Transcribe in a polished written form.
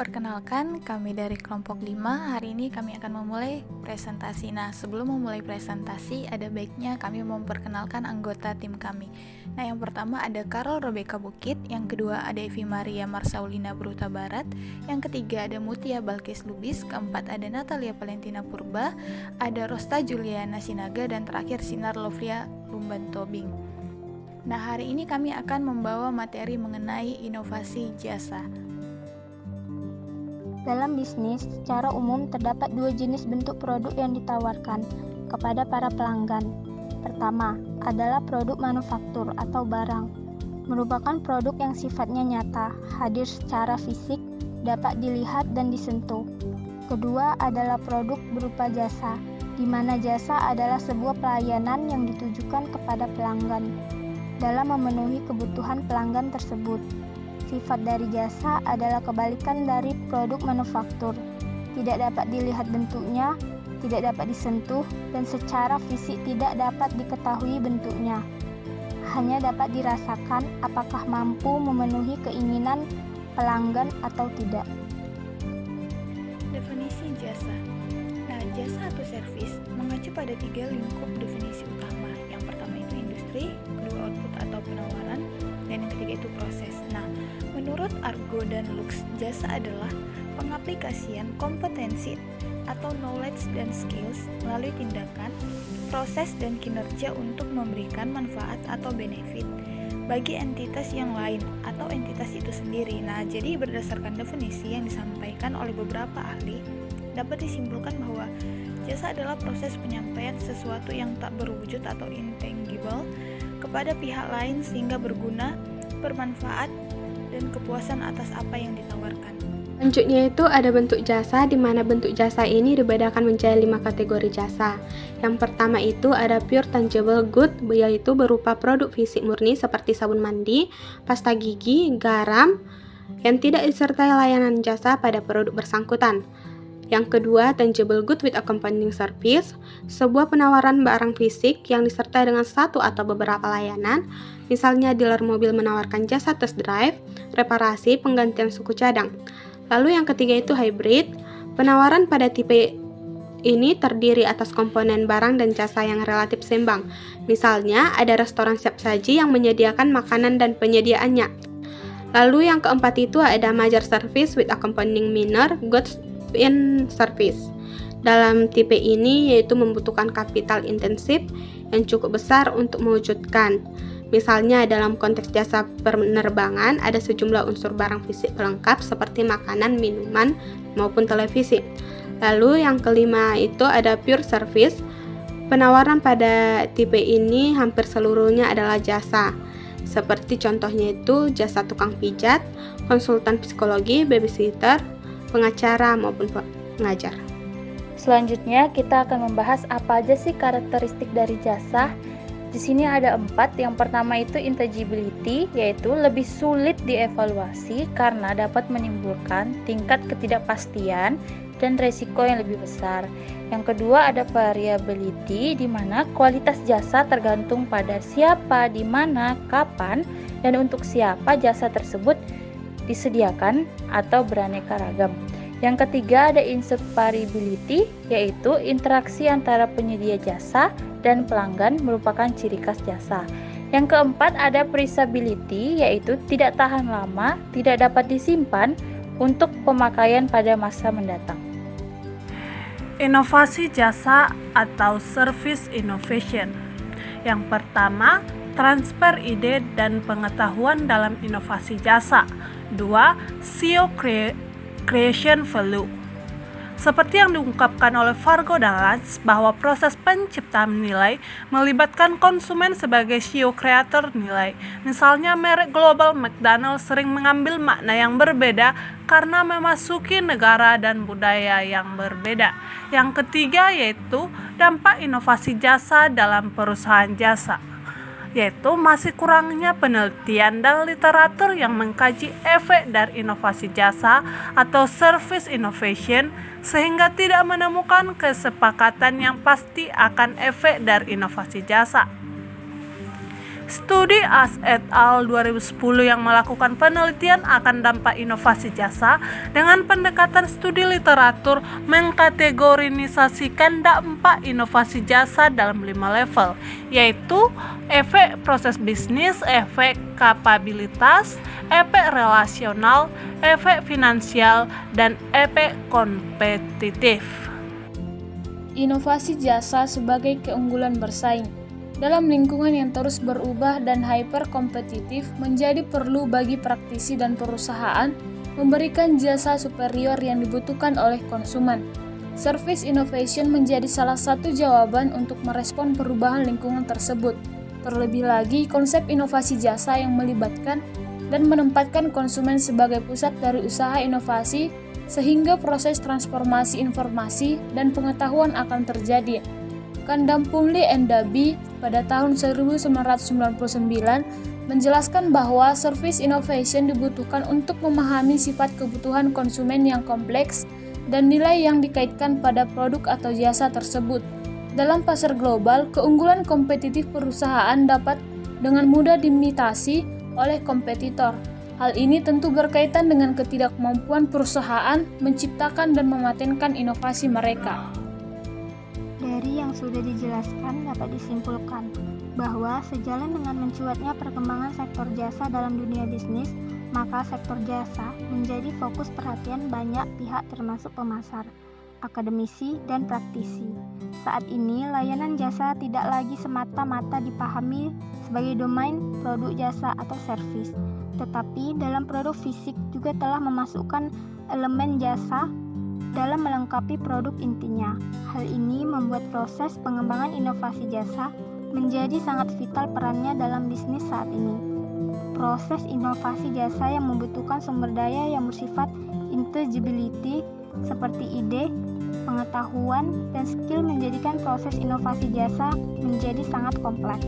Perkenalkan, kami dari kelompok 5. Hari ini kami akan memulai presentasi. Nah, sebelum memulai presentasi, ada baiknya kami memperkenalkan anggota tim kami. Nah, yang pertama ada Carol Rebecca Bukit, yang kedua ada Evi Maria Marsaulina Bruta Barat, yang ketiga ada Mutia Balkis Lubis, keempat ada Natalia Valentina Purba, ada Rosta Juliana Sinaga, dan terakhir Sinar Lovria Lumban Tobing. Nah, hari ini kami akan membawa materi mengenai inovasi jasa. Dalam bisnis, secara umum terdapat dua jenis bentuk produk yang ditawarkan kepada para pelanggan. Pertama, adalah produk manufaktur atau barang, merupakan produk yang sifatnya nyata, hadir secara fisik, dapat dilihat dan disentuh. Kedua adalah produk berupa jasa, di mana jasa adalah sebuah pelayanan yang ditujukan kepada pelanggan dalam memenuhi kebutuhan pelanggan tersebut. Sifat dari jasa adalah kebalikan dari produk manufaktur. Tidak dapat dilihat bentuknya, tidak dapat disentuh, dan secara fisik tidak dapat diketahui bentuknya. Hanya dapat dirasakan apakah mampu memenuhi keinginan pelanggan atau tidak. Definisi jasa. Nah, jasa atau servis mengacu pada 3 lingkup definisi utama. Yang pertama itu industri, kedua output atau penawaran, dan yang ketiga itu proses. Nah, menurut Argo dan Lux, jasa adalah pengaplikasian kompetensi atau knowledge dan skills melalui tindakan, proses, dan kinerja untuk memberikan manfaat atau benefit bagi entitas yang lain atau entitas itu sendiri. Nah, jadi berdasarkan definisi yang disampaikan oleh beberapa ahli, dapat disimpulkan bahwa jasa adalah proses penyampaian sesuatu yang tak berwujud atau intangible kepada pihak lain sehingga berguna, bermanfaat, dan kepuasan atas apa yang ditawarkan. Selanjutnya itu ada bentuk jasa, di mana bentuk jasa ini dibedakan menjadi 5 kategori jasa. Yang pertama itu ada pure tangible good, yaitu berupa produk fisik murni seperti sabun mandi, pasta gigi, garam, yang tidak disertai layanan jasa pada produk bersangkutan. Yang kedua, tangible good with accompanying service, sebuah penawaran barang fisik yang disertai dengan satu atau beberapa layanan, misalnya dealer mobil menawarkan jasa test drive, reparasi, penggantian suku cadang. Lalu yang ketiga itu hybrid, penawaran pada tipe ini terdiri atas komponen barang dan jasa yang relatif seimbang. Misalnya, ada restoran siap saji yang menyediakan makanan dan penyediaannya. Lalu yang keempat itu ada major service with accompanying minor goods in service. Dalam tipe ini yaitu membutuhkan kapital intensif yang cukup besar untuk mewujudkan. Misalnya dalam konteks jasa penerbangan ada sejumlah unsur barang fisik pelengkap seperti makanan, minuman, maupun televisi. Lalu yang kelima itu ada pure service. Penawaran pada tipe ini hampir seluruhnya adalah jasa. Seperti contohnya itu jasa tukang pijat, konsultan psikologi, babysitter, pengacara maupun pengajar. Selanjutnya kita akan membahas apa aja sih karakteristik dari jasa. Di sini ada 4. Yang pertama itu intangibility, yaitu lebih sulit dievaluasi karena dapat menimbulkan tingkat ketidakpastian dan resiko yang lebih besar. Yang kedua ada variability, di mana kualitas jasa tergantung pada siapa, di mana, kapan, dan untuk siapa jasa tersebut disediakan atau beraneka ragam. Yang ketiga ada inseparability, yaitu interaksi antara penyedia jasa dan pelanggan merupakan ciri khas jasa. Yang keempat ada perishability, yaitu tidak tahan lama, tidak dapat disimpan untuk pemakaian pada masa mendatang. Inovasi jasa atau service innovation. Yang pertama, transfer ide dan pengetahuan dalam inovasi jasa. 2. CEO creation value. Seperti yang diungkapkan oleh Fargo dan Lutz bahwa proses penciptaan nilai melibatkan konsumen sebagai CEO kreator nilai. Misalnya merek global McDonald's sering mengambil makna yang berbeda karena memasuki negara dan budaya yang berbeda. Yang ketiga yaitu dampak inovasi jasa dalam perusahaan jasa, yaitu masih kurangnya penelitian dan literatur yang mengkaji efek dari inovasi jasa atau service innovation sehingga tidak menemukan kesepakatan yang pasti akan efek dari inovasi jasa. Studi As et al. 2010 yang melakukan penelitian akan dampak inovasi jasa dengan pendekatan studi literatur mengkategorisasikan dampak inovasi jasa dalam 5 level, yaitu efek proses bisnis, efek kapabilitas, efek relasional, efek finansial, dan efek kompetitif. Inovasi jasa sebagai keunggulan bersaing. Dalam lingkungan yang terus berubah dan hyper-kompetitif, menjadi perlu bagi praktisi dan perusahaan memberikan jasa superior yang dibutuhkan oleh konsumen. Service innovation menjadi salah satu jawaban untuk merespon perubahan lingkungan tersebut. Terlebih lagi, konsep inovasi jasa yang melibatkan dan menempatkan konsumen sebagai pusat dari usaha inovasi sehingga proses transformasi informasi dan pengetahuan akan terjadi. Kandapumli and Dabi pada tahun 1999 menjelaskan bahwa service innovation dibutuhkan untuk memahami sifat kebutuhan konsumen yang kompleks dan nilai yang dikaitkan pada produk atau jasa tersebut. Dalam pasar global, keunggulan kompetitif perusahaan dapat dengan mudah diimitasi oleh kompetitor. Hal ini tentu berkaitan dengan ketidakmampuan perusahaan menciptakan dan mematenkan inovasi mereka. Dari yang sudah dijelaskan dapat disimpulkan bahwa sejalan dengan mencuatnya perkembangan sektor jasa dalam dunia bisnis, maka sektor jasa menjadi fokus perhatian banyak pihak termasuk pemasar, akademisi, dan praktisi. Saat ini, layanan jasa tidak lagi semata-mata dipahami sebagai domain produk jasa atau servis, tetapi dalam produk fisik juga telah memasukkan elemen jasa dalam melengkapi produk intinya. Hal ini membuat proses pengembangan inovasi jasa menjadi sangat vital perannya dalam bisnis saat ini. Proses inovasi jasa yang membutuhkan sumber daya yang bersifat intelligibility seperti ide, pengetahuan, dan skill menjadikan proses inovasi jasa menjadi sangat kompleks.